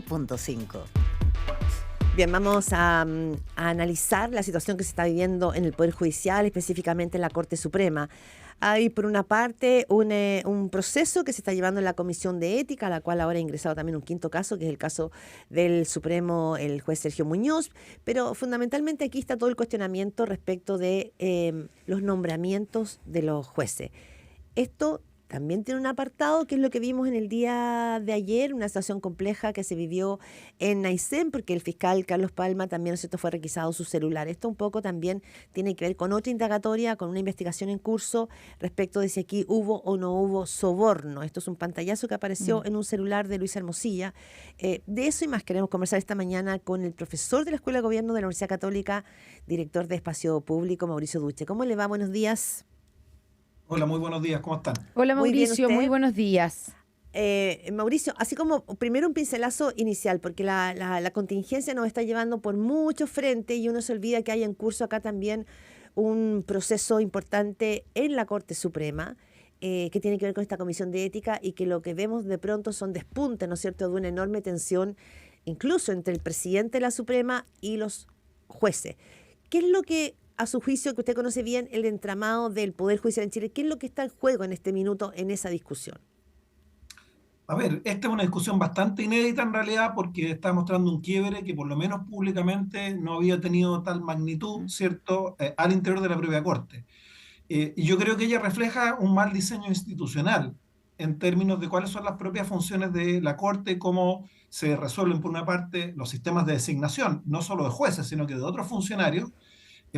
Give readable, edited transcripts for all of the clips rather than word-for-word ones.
Punto 5. Bien, vamos a analizar la situación que se está viviendo en el Poder Judicial, específicamente en la Corte Suprema. Hay, por una parte, un proceso que se está llevando en la Comisión de Ética, a la cual ahora ha ingresado también un quinto caso, que es el caso del Supremo, el juez Sergio Muñoz, pero fundamentalmente aquí está todo el cuestionamiento respecto de los nombramientos de los jueces. Esto también tiene un apartado que es lo que vimos en el día de ayer, una situación compleja que se vivió en Aysén, porque el fiscal Carlos Palma también, ¿no es cierto?, fue requisado su celular. Esto un poco también tiene que ver con otra indagatoria, con una investigación en curso respecto de si aquí hubo o no hubo soborno. Esto es un pantallazo que apareció en un celular de Luis Hermosilla. De eso y más queremos conversar esta mañana con el profesor de la Escuela de Gobierno de la Universidad Católica, director de Espacio Público, Mauricio Duche. ¿Cómo le va? Buenos días. Hola, muy buenos días, ¿cómo están? Hola Muy bien, Mauricio, muy ¿usted? buenos días. Mauricio, así como primero un pincelazo inicial, porque la contingencia nos está llevando por muchos frentes y uno se olvida que hay en curso acá también un proceso importante en la Corte Suprema, que tiene que ver con esta comisión de ética y que lo que vemos de pronto son despuntes, ¿no es cierto?, de una enorme tensión, incluso entre el presidente de la Suprema y los jueces. ¿Qué es lo que, a su juicio, que usted conoce bien el entramado del Poder Judicial en Chile, qué es lo que está en juego en este minuto en esa discusión? A ver, esta es una discusión bastante inédita en realidad porque está mostrando un quiebre que por lo menos públicamente no había tenido tal magnitud, ¿cierto?, al interior de la propia Corte. Y yo creo que ella refleja un mal diseño institucional en términos de cuáles son las propias funciones de la Corte, cómo se resuelven por una parte los sistemas de designación, no solo de jueces, sino que de otros funcionarios,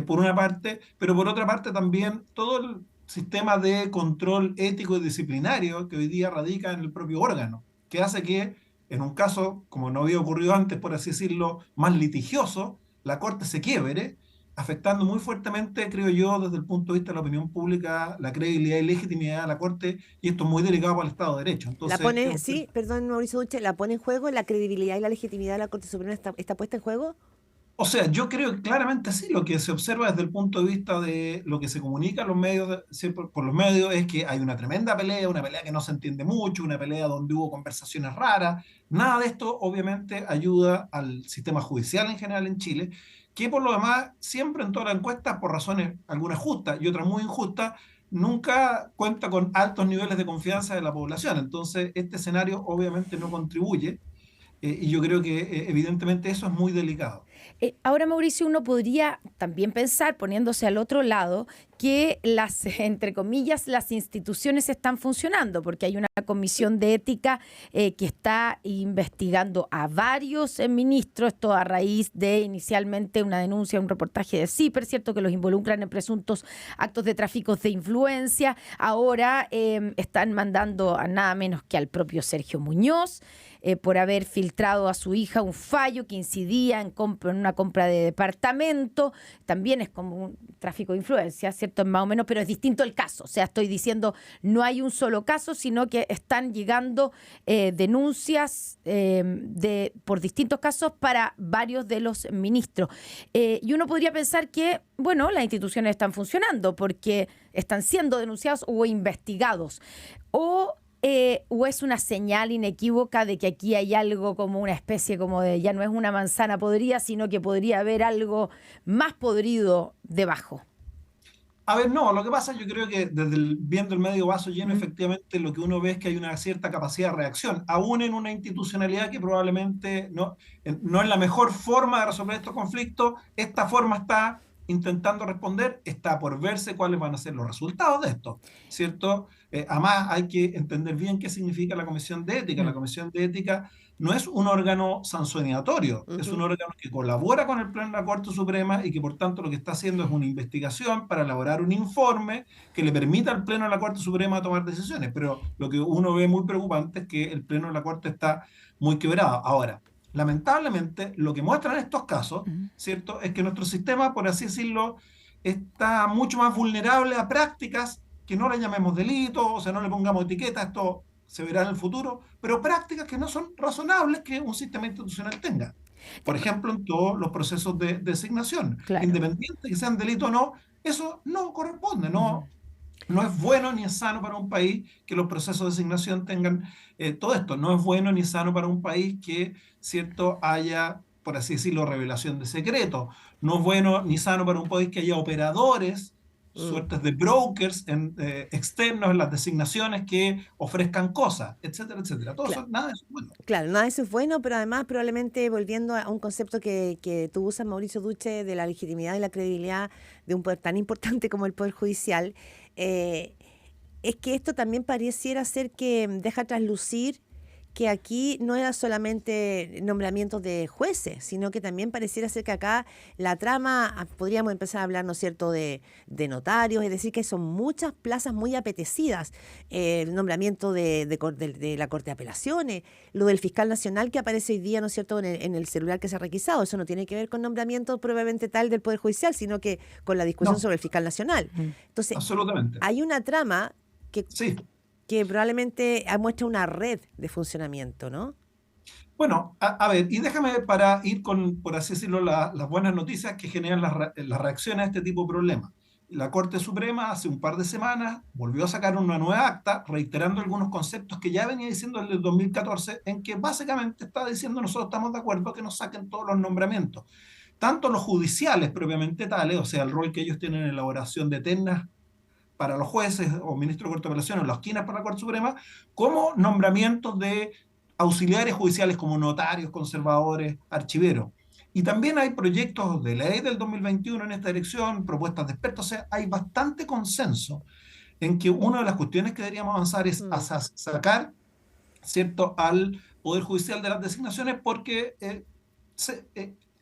por una parte, pero por otra parte también todo el sistema de control ético y disciplinario que hoy día radica en el propio órgano, que hace que en un caso, como no había ocurrido antes, por así decirlo, más litigioso, la Corte se quiebre, afectando muy fuertemente, creo yo, desde el punto de vista de la opinión pública, la credibilidad y legitimidad de la Corte, y esto es muy delicado para el Estado de Derecho. La Entonces, es pone, un tema. sí, perdón, Mauricio Duche, la pone en juego, la credibilidad y la legitimidad de la Corte Suprema está puesta en juego. O sea, yo creo que claramente sí, lo que se observa desde el punto de vista de lo que se comunica a los medios, sí, por los medios, es que hay una tremenda pelea, una pelea que no se entiende mucho, una pelea donde hubo conversaciones raras. Nada de esto, obviamente, ayuda al sistema judicial en general en Chile, que por lo demás, siempre en todas las encuestas, por razones algunas justas y otras muy injustas, nunca cuenta con altos niveles de confianza de la población. Entonces, este escenario obviamente no contribuye, y yo creo que evidentemente eso es muy delicado. Ahora, Mauricio, uno podría también pensar, poniéndose al otro lado, que las, entre comillas, las instituciones están funcionando, porque hay una comisión de ética que está investigando a varios ministros, esto a raíz de inicialmente una denuncia, un reportaje de CIPER, ¿cierto?, que los involucran en presuntos actos de tráfico de influencia. Ahora están mandando a nada menos que al propio Sergio Muñoz por haber filtrado a su hija un fallo que incidía en una compra de departamento. También es como un tráfico de influencia, ¿cierto? Más o menos, pero es distinto el caso. O sea, estoy diciendo, no hay un solo caso, sino que están llegando denuncias por distintos casos para varios de los ministros. Y uno podría pensar que, bueno, las instituciones están funcionando porque están siendo denunciados o investigados. O es una señal inequívoca de que aquí hay algo como una especie como de, ya no es una manzana podrida, sino que podría haber algo más podrido debajo. A ver, no, lo que pasa yo creo que viendo el medio vaso lleno, Mm. efectivamente lo que uno ve es que hay una cierta capacidad de reacción, aún en una institucionalidad que probablemente no es la mejor forma de resolver estos conflictos. Esta forma está intentando responder, está por verse cuáles van a ser los resultados de esto, ¿cierto? Además, hay que entender bien qué significa la Comisión de Ética. La Mm. Comisión de Ética no es un órgano sancionatorio, es un Ujú. órgano que colabora con el Pleno de la Corte Suprema y que por tanto lo que está haciendo es una investigación para elaborar un informe que le permita al Pleno de la Corte Suprema tomar decisiones. Pero lo que uno ve muy preocupante es que el Pleno de la Corte está muy quebrado. Ahora, lamentablemente, lo que muestran estos casos, Mm. ¿cierto?, es que nuestro sistema, por así decirlo, está mucho más vulnerable a prácticas que no le llamemos delitos, o sea, no le pongamos etiqueta, esto se verá en el futuro, pero prácticas que no son razonables que un sistema institucional tenga. Por ejemplo, en todos los procesos de designación, Claro. independiente que sean delito o no, eso no corresponde, Mm. no. No es bueno ni es sano para un país que los procesos de designación tengan todo esto. No es bueno ni sano para un país que, cierto, haya, por así decirlo, revelación de secretos. No es bueno ni sano para un país que haya operadores, Mm. suertes de brokers externos en las designaciones que ofrezcan cosas, etcétera, etcétera. Todo Cla- eso, nada de eso es bueno. Claro, nada de eso es bueno, pero además probablemente volviendo a un concepto que tú usas, Mauricio Duche, de la legitimidad y la credibilidad de un poder tan importante como el Poder Judicial, eh, es que esto también pareciera ser que deja traslucir que aquí no era solamente nombramientos de jueces, sino que también pareciera ser que acá la trama, podríamos empezar a hablar, ¿no es cierto?, de notarios, es decir, que son muchas plazas muy apetecidas, el nombramiento de la Corte de Apelaciones, lo del fiscal nacional que aparece hoy día, ¿no es cierto?, en el celular que se ha requisado, eso no tiene que ver con nombramiento probablemente tal del Poder Judicial, sino que con la discusión No, sobre el fiscal nacional. Mm. Entonces, absolutamente. hay una trama que Sí. que probablemente muestra una red de funcionamiento, ¿no? Bueno, a ver, y déjame para ir con, por así decirlo, las buenas noticias que generan las reacciones a este tipo de problemas. La Corte Suprema hace un par de semanas volvió a sacar una nueva acta reiterando algunos conceptos que ya venía diciendo desde el 2014, en que básicamente está diciendo nosotros estamos de acuerdo que nos saquen todos los nombramientos, tanto los judiciales propiamente tales, o sea, el rol que ellos tienen en elaboración de ternas para los jueces o ministros de Corte de Apelaciones o las quinas para la Corte Suprema, como nombramientos de auxiliares judiciales como notarios, conservadores, archiveros. Y también hay proyectos de ley del 2021 en esta dirección, propuestas de expertos, o sea, hay bastante consenso en que una de las cuestiones que deberíamos avanzar es a Mm. sacar, ¿cierto?, al Poder Judicial de las designaciones porque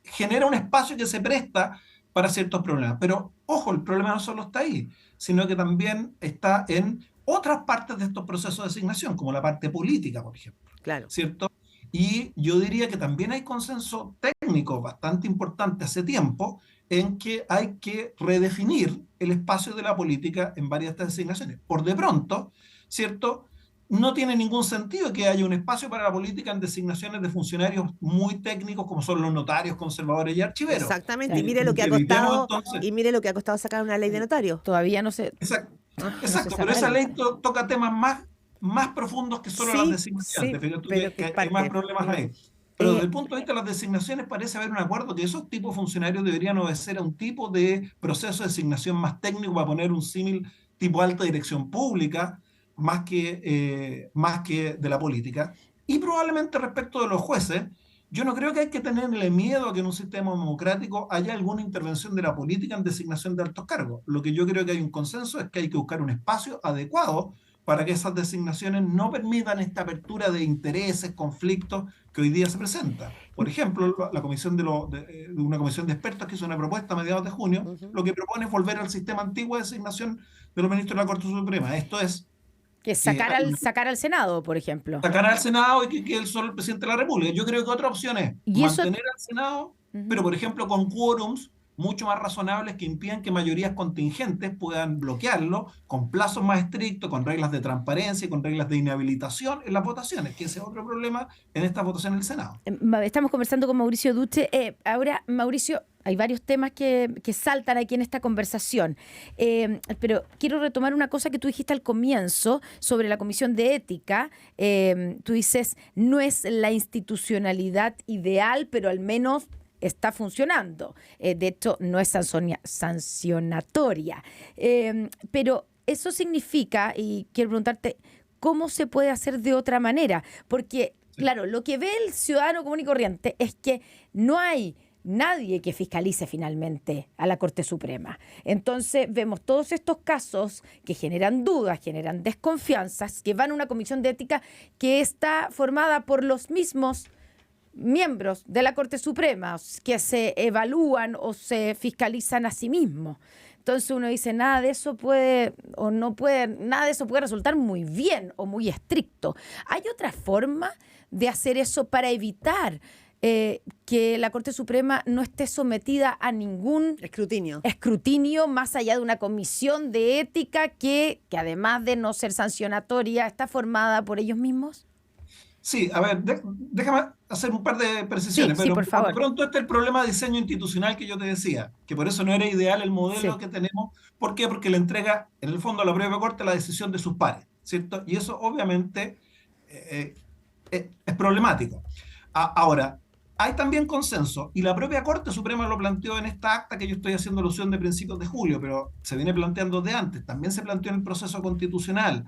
genera un espacio que se presta para ciertos problemas. Pero, ojo, el problema no solo está ahí, sino que también está en otras partes de estos procesos de designación, como la parte política, por ejemplo, Claro. ¿cierto? Y yo diría que también hay consenso técnico bastante importante hace tiempo en que hay que redefinir el espacio de la política en varias de estas designaciones. Por de pronto, ¿cierto? No tiene ningún sentido que haya un espacio para la política en designaciones de funcionarios muy técnicos como son los notarios, conservadores y archiveros. Exactamente. Y Claro. mire lo que ha Evitemos costado, entonces. y mire lo que ha costado sacar una ley de notario. Todavía no se, Exacto, no se exacto, pero saca esa ley adelante. toca temas más profundos que solo las Sí, designaciones. sí, Te fijas tú pero que es que hay más parte. problemas ahí. Pero desde Eh, el punto de vista de las designaciones parece haber un acuerdo que esos tipos de funcionarios deberían obedecer a un tipo de proceso de designación más técnico, para poner un símil tipo alta dirección pública, más que de la política. Y probablemente respecto de los jueces, yo no creo que hay que tenerle miedo a que en un sistema democrático haya alguna intervención de la política en designación de altos cargos. Lo que yo creo que hay un consenso es que hay que buscar un espacio adecuado para que esas designaciones no permitan esta apertura de intereses, conflictos que hoy día se presenta. Por ejemplo, la comisión de una comisión de expertos que hizo una propuesta a mediados de junio, Ujú. lo que propone es volver al sistema antiguo de designación de los ministros de la Corte Suprema. Esto es que que hay sacar al Senado, por ejemplo. sacar al Senado y que él solo el presidente de la República. Yo creo que otra opción es Y eso, mantener al Senado, pero ujú. por ejemplo con quórums mucho más razonables que impidan que mayorías contingentes puedan bloquearlo, con plazos más estrictos, con reglas de transparencia y con reglas de inhabilitación en las votaciones, que ese es otro problema en esta votación del Senado. Estamos conversando con Mauricio Duche. Ahora, Mauricio, hay varios temas que saltan aquí en esta conversación, pero quiero retomar una cosa que tú dijiste al comienzo sobre la Comisión de Ética. Tú dices, no es la institucionalidad ideal, pero al menos está funcionando. De hecho, no es sancionatoria. Pero eso significa, y quiero preguntarte, ¿cómo se puede hacer de otra manera? Porque, claro, lo que ve el ciudadano común y corriente es que no hay nadie que fiscalice finalmente a la Corte Suprema. Entonces vemos todos estos casos que generan dudas, generan desconfianzas, que van a una comisión de ética que está formada por los mismos miembros de la Corte Suprema que se evalúan o se fiscalizan a sí mismos. Entonces uno dice, nada de eso puede o no puede, nada de eso puede resultar muy bien o muy estricto. ¿Hay otra forma de hacer eso para evitar que la Corte Suprema no esté sometida a ningún escrutinio más allá de una comisión de ética que además de no ser sancionatoria, está formada por ellos mismos? Sí, a ver, déjame hacer un par de Sí, precisiones, sí, pero por de favor. pronto este es el problema de diseño institucional que yo te decía, que por eso no era ideal el modelo Sí. que tenemos. ¿Por qué? Porque le entrega, en el fondo, a la propia Corte la decisión de sus pares, ¿cierto? Y eso obviamente eh, es problemático. Ahora, hay también consenso, y la propia Corte Suprema lo planteó en esta acta que yo estoy haciendo alusión de principios de julio, pero se viene planteando de antes, también se planteó en el proceso constitucional.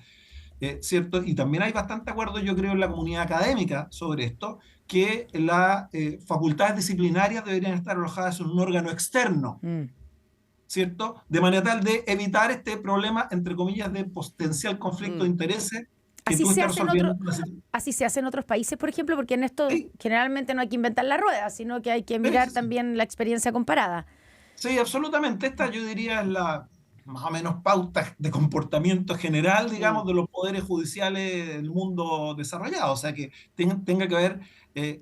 ¿Cierto? Y también hay bastante acuerdo, yo creo, en la comunidad académica sobre esto, que las facultades disciplinarias deberían estar alojadas en un órgano externo, Mm. ¿cierto? De manera tal de evitar este problema, entre comillas, de potencial conflicto de Mm. intereses que Así tú se estás hace en resolviendo otro, con la situación. así se hace en otros países, por ejemplo, porque en esto Sí, generalmente no hay que inventar la rueda, sino que hay que sí, mirar sí, sí. también la experiencia comparada. Sí, absolutamente. Esta yo diría es la más o menos pauta de comportamiento general, Mm. digamos, de los poderes judiciales del mundo desarrollado. O sea, que tenga que haber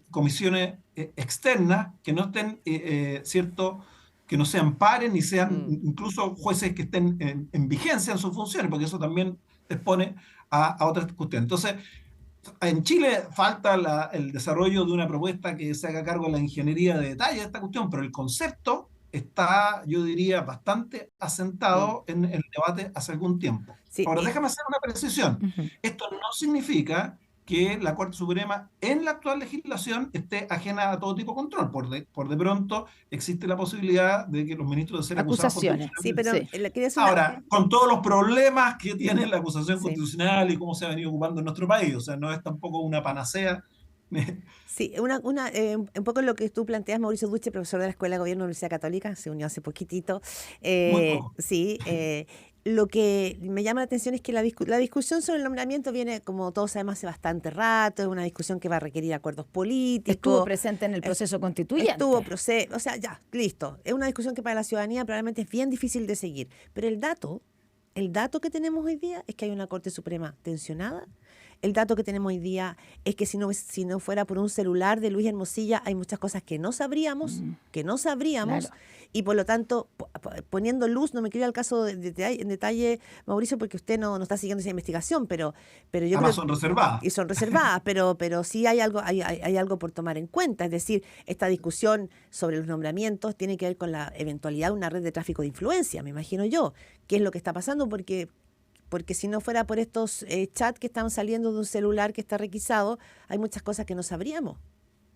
comisiones externas que no estén, ¿cierto? Que no sean pares ni sean Mm. incluso jueces que estén en vigencia en sus funciones, porque eso también expone a otras cuestiones. Entonces, en Chile falta el desarrollo de una propuesta que se haga cargo de la ingeniería de detalle de esta cuestión, pero el concepto está, yo diría, bastante Mm. asentado en el debate hace algún tiempo. Sí, Ahora, déjame hacer una precisión. Ujú. Esto no significa que la Corte Suprema en la actual legislación esté ajena a todo tipo de control. Por de pronto existe la posibilidad de que los ministros de ser acusados Acusaciones, sí, pero constitucionalmente. sí. le quería hacer una... Ahora, con todos los problemas que tiene la acusación Sí. constitucional y cómo se ha venido ocupando en nuestro país, o sea, no es tampoco una panacea. Sí, un poco lo que tú planteas, Mauricio Duche, profesor de la Escuela de Gobierno de la Universidad Católica, se unió hace poquitito. Muy poco. Sí, lo que me llama la atención es que la discusión sobre el nombramiento viene, como todos sabemos, hace bastante rato, es una discusión que va a requerir acuerdos Estuvo políticos, presente en el es- proceso estuvo constituyente. proceso, o sea, ya, listo. Es una discusión que para la ciudadanía probablemente es bien difícil de seguir, pero el dato que tenemos hoy día es que hay una Corte Suprema tensionada. El dato que tenemos hoy día es que si no fuera por un celular de Luis Hermosilla, hay muchas cosas que no sabríamos, Claro. y por lo tanto, poniendo luz, no me quiero ir al caso en detalle, Mauricio, porque usted no está siguiendo esa investigación, pero yo creo Además son reservadas. y son reservadas, pero sí hay algo por tomar en cuenta. Es decir, esta discusión sobre los nombramientos tiene que ver con la eventualidad de una red de tráfico de influencia, me imagino yo. ¿Qué es lo que está pasando? Porque si no fuera por estos chats que están saliendo de un celular que está requisado, hay muchas cosas que no sabríamos.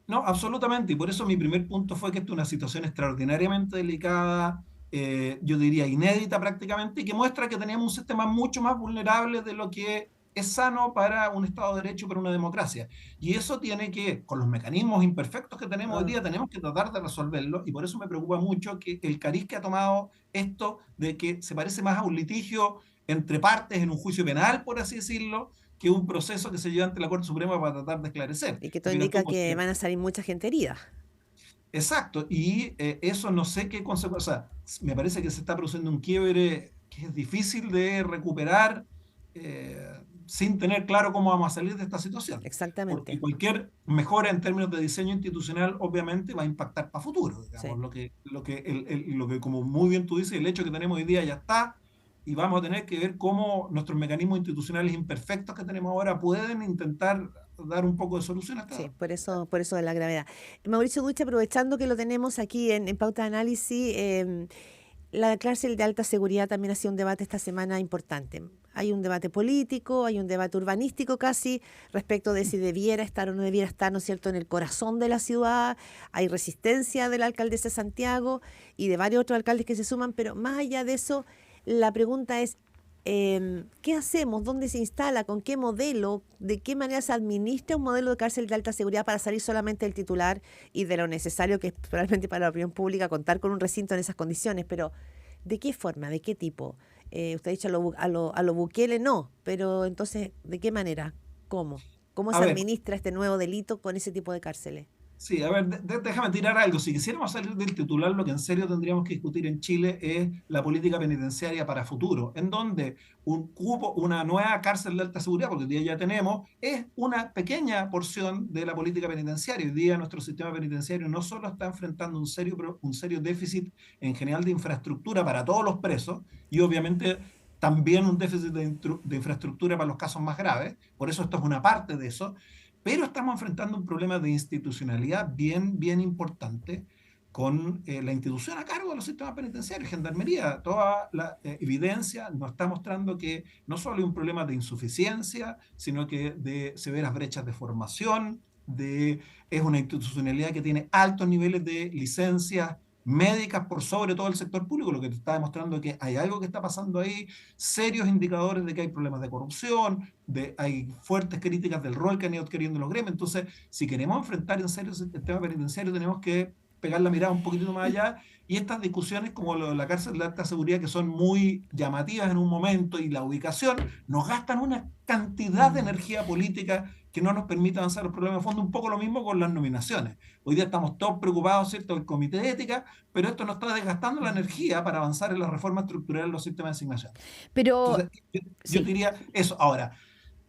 No, absolutamente. Y por eso mi primer punto fue que esta es una situación extraordinariamente delicada, yo diría inédita prácticamente, y que muestra que teníamos un sistema mucho más vulnerable de lo que es sano para un Estado de Derecho, para una democracia. Y eso tiene que, con los mecanismos imperfectos que tenemos hoy Ah, día, tenemos que tratar de resolverlo. Y por eso me preocupa mucho que el cariz que ha tomado esto de que se parece más a un litigio entre partes en un juicio penal, por así decirlo, que un proceso que se lleva ante la Corte Suprema para tratar de esclarecer. y que todo Y mira tú, indica que porque van a salir mucha gente herida. exacto, y eso no sé qué consecuencias, o sea, me parece que se está produciendo un quiebre que es difícil de recuperar sin tener claro cómo vamos a salir de esta situación, porque Exactamente. cualquier mejora en términos de diseño institucional obviamente va a impactar para futuro, digamos, Sí. lo que como muy bien tú dices, el hecho que tenemos hoy día ya está, y vamos a tener que ver cómo nuestros mecanismos institucionales imperfectos que tenemos ahora pueden intentar dar un poco de solución a Sí, esta. por eso de la gravedad. Mauricio Duche, aprovechando que lo tenemos aquí en Pauta de Análisis, la cárcel de alta seguridad también ha sido un debate esta semana importante. Hay un debate político, hay un debate urbanístico casi respecto de si debiera estar o no debiera estar, ¿no es cierto?, en el corazón de la ciudad. Hay resistencia de la alcaldesa de Santiago y de varios otros alcaldes que se suman, pero más allá de eso, la pregunta es, ¿qué hacemos? ¿Dónde se instala? ¿Con qué modelo? ¿De qué manera se administra un modelo de cárcel de alta seguridad para salir solamente del titular y de lo necesario que es probablemente para la opinión pública contar con un recinto en esas condiciones? Pero ¿de qué forma? ¿De qué tipo? Usted ha dicho a lo Bukele no, pero entonces, ¿de qué manera? ¿Cómo? ¿Cómo A se ver, administra este nuevo delito con ese tipo de cárceles? sí, a ver, déjame tirar algo. Si quisiéramos salir del titular, lo que en serio tendríamos que discutir en Chile es la política penitenciaria para futuro, en donde un cupo, una nueva cárcel de alta seguridad, porque hoy día ya tenemos, es una pequeña porción de la política penitenciaria. Hoy día nuestro sistema penitenciario no solo está enfrentando un serio déficit en general de infraestructura para todos los presos, y obviamente también un déficit de infraestructura para los casos más graves, por eso esto es una parte de eso, pero estamos enfrentando un problema de institucionalidad bien importante con la institución a cargo de los sistemas penitenciarios, Gendarmería. Toda la evidencia nos está mostrando que no solo hay un problema de insuficiencia, sino que de severas brechas de formación, es una institucionalidad que tiene altos niveles de licencias médicas por sobre todo el sector público, lo que te está demostrando que hay algo que está pasando ahí, serios indicadores de que hay problemas de corrupción, hay fuertes críticas del rol que han ido adquiriendo los gremios. Entonces, si queremos enfrentar en serio el tema penitenciario, tenemos que pegar la mirada un poquitito más allá, y estas discusiones como lo de la cárcel de alta seguridad, que son muy llamativas en un momento, y la ubicación, nos gastan una cantidad de energía política que no nos permite avanzar los problemas de fondo. Un poco lo mismo con las nominaciones. Hoy día estamos todos preocupados, ¿cierto?, del comité de ética, pero esto nos está desgastando la energía para avanzar en la reforma estructural de los sistemas de asignación. Pero entonces, yo diría eso. Ahora,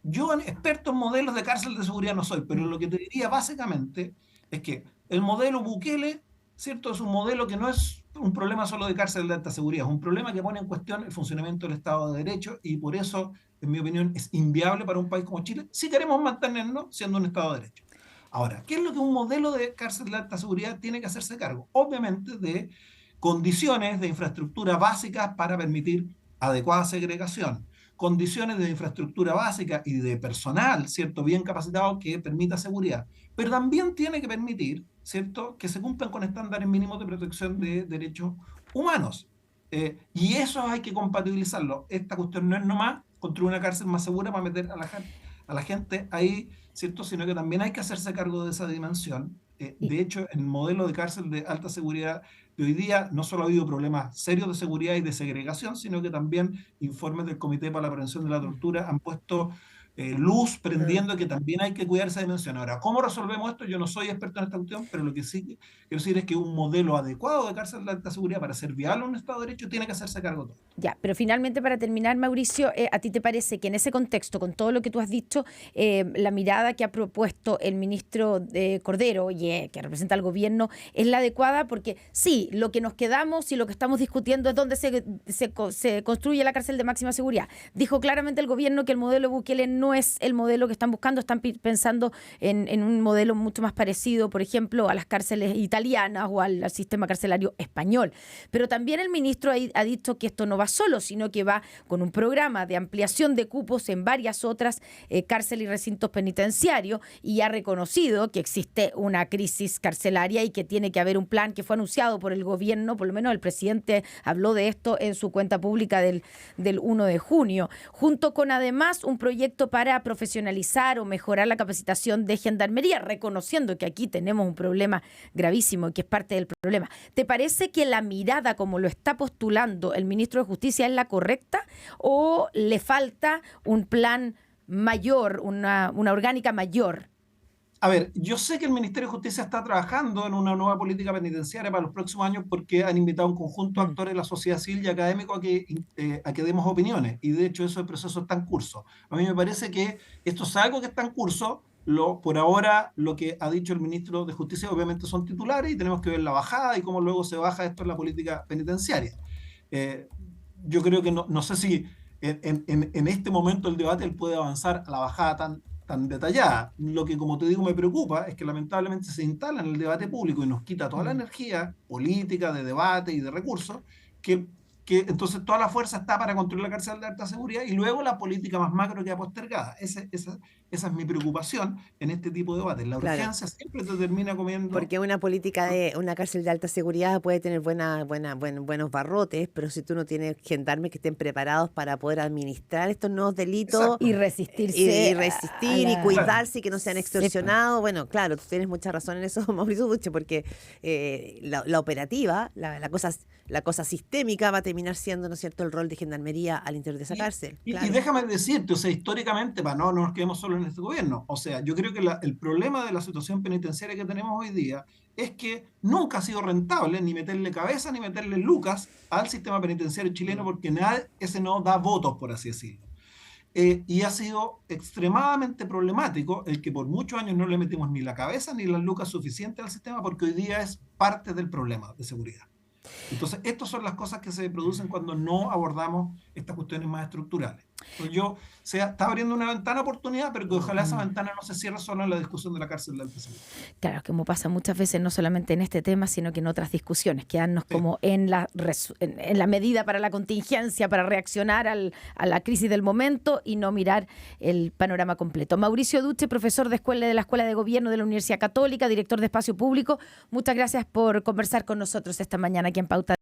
yo experto en modelos de cárcel de seguridad no soy, pero lo que te diría básicamente es que el modelo Bukele, ¿cierto?, es un modelo que no es un problema solo de cárcel de alta seguridad, es un problema que pone en cuestión el funcionamiento del Estado de Derecho, y por eso, en mi opinión, es inviable para un país como Chile si queremos mantenernos siendo un Estado de Derecho. Ahora, ¿qué es lo que un modelo de cárcel de alta seguridad tiene que hacerse cargo? Obviamente de condiciones de infraestructura básicas para permitir adecuada segregación, condiciones de infraestructura básica y de personal, ¿cierto?, bien capacitado que permita seguridad, pero también tiene que permitir, ¿cierto?, que se cumplan con estándares mínimos de protección de derechos humanos. Y eso hay que compatibilizarlo. Esta cuestión no es nomás construir una cárcel más segura para meter a la gente ahí, ¿cierto?, sino que también hay que hacerse cargo de esa dimensión. De hecho, en el modelo de cárcel de alta seguridad de hoy día no solo ha habido problemas serios de seguridad y de segregación, sino que también informes del Comité para la Prevención de la Tortura han puesto luz prendiendo que también hay que cuidar esa dimensión. Ahora, ¿cómo resolvemos esto? Yo no soy experto en esta cuestión, pero lo que sí quiero decir es que un modelo adecuado de cárcel de alta seguridad para ser viable un Estado de Derecho tiene que hacerse cargo de todo. Ya, pero finalmente, para terminar, Mauricio, ¿a ti te parece que en ese contexto, con todo lo que tú has dicho, la mirada que ha propuesto el ministro Cordero, que representa al gobierno, es la adecuada? Porque sí, lo que nos quedamos y lo que estamos discutiendo es dónde se construye la cárcel de máxima seguridad. Dijo claramente el gobierno que el modelo Bukele no es el modelo que están buscando, están pensando en un modelo mucho más parecido, por ejemplo, a las cárceles italianas o al sistema carcelario español. Pero también el ministro ha dicho que esto no va solo, sino que va con un programa de ampliación de cupos en varias otras cárceles y recintos penitenciarios, y ha reconocido que existe una crisis carcelaria y que tiene que haber un plan que fue anunciado por el gobierno. Por lo menos el presidente habló de esto en su cuenta pública del 1 de junio, junto con además un proyecto para profesionalizar o mejorar la capacitación de Gendarmería, reconociendo que aquí tenemos un problema gravísimo y que es parte del problema. ¿Te parece que la mirada, como lo está postulando el ministro de Justicia, es la correcta, o le falta un plan mayor, una orgánica mayor? A ver, yo sé que el Ministerio de Justicia está trabajando en una nueva política penitenciaria para los próximos años, porque han invitado a un conjunto de actores de la sociedad civil y académicos a que demos opiniones, y de hecho ese proceso está en curso. A mí me parece que esto es algo que está en curso. Por ahora, lo que ha dicho el ministro de Justicia obviamente son titulares, y tenemos que ver la bajada y cómo luego se baja esto en la política penitenciaria. Yo creo que no sé si en este momento el debate él puede avanzar a la bajada tan detallada. Lo que, como te digo, me preocupa es que lamentablemente se instala en el debate público y nos quita toda la energía política, de debate y de recursos, que entonces toda la fuerza está para construir la cárcel de alta seguridad, y luego la política más macro queda postergada. Esa es mi preocupación en este tipo de debates. La urgencia siempre te termina comiendo. Porque una política de una cárcel de alta seguridad puede tener buenos barrotes, pero si tú no tienes gendarmes que estén preparados para poder administrar estos nuevos delitos. Exacto. Y resistirse. Y resistir y cuidarse y que no sean extorsionados. Bueno, claro, tú tienes mucha razón en eso, Mauricio Duche, porque la operativa, la cosa sistémica va a terminar siendo, ¿no es cierto?, el rol de Gendarmería al interior de esa cárcel. Claro. Y déjame decirte, o sea, históricamente, para no nos quedemos solo en este gobierno, o sea, yo creo que el problema de la situación penitenciaria que tenemos hoy día es que nunca ha sido rentable ni meterle cabeza ni meterle lucas al sistema penitenciario chileno, porque ese no da votos, por así decirlo. Y ha sido extremadamente problemático el que por muchos años no le metimos ni la cabeza ni las lucas suficientes al sistema, porque hoy día es parte del problema de seguridad. Entonces, estas son las cosas que se producen cuando no abordamos estas cuestiones más estructurales. Entonces, está abriendo una ventana de oportunidad, pero que ojalá esa ventana no se cierre solo en la discusión de la cárcel del presidente. Claro, como pasa muchas veces, no solamente en este tema, sino que en otras discusiones, quedarnos como en la medida para la contingencia, para reaccionar a la crisis del momento y no mirar el panorama completo. Mauricio Duche, profesor de la Escuela de Gobierno de la Universidad Católica, director de Espacio Público, muchas gracias por conversar con nosotros esta mañana aquí en Pauta.